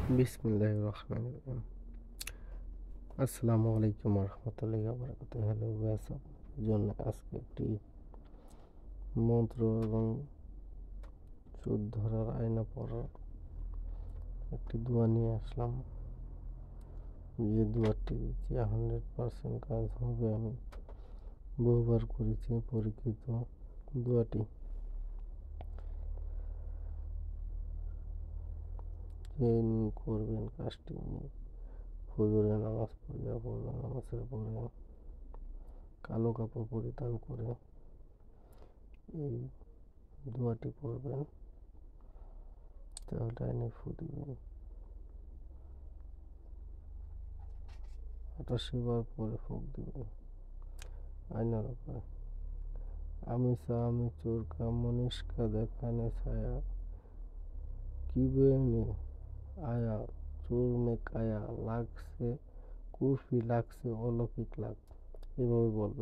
বিসমিল্লাহির রহমানির রহিম। আসসালামু আলাইকুম রহমতুল্লাহি ওয়া বারাকাতুহু। হ্যালো গাইস, আপনাদের জন্য আজকে একটি মন্ত্র এবং চোখ ধরার আয়না পড়ার একটি দোয়া নিয়ে আসলাম। যে দোয়াটি 100% কাজ হবে। আমি বহুবার করেছি পরীক্ষিত দোয়াটি। যে করবেন কাজটি ফজরের নামাজ পড়িয়া, ফজর নামাজের পরে কালো কাপড় পরিধান করে এই দোয়াটি পড়বেন। তাহলে আইনে ফু দিবেন। 88 বার পরে ফুঁক দিবেন আয়নার উপরে। আমি চোরকা মনীষকা দেখানে ছায়া কিবেনে আয়া চোর মে কায়া লাগছে কুফি লাগছে অলৌকিক লাগ। এভাবে বলবেন।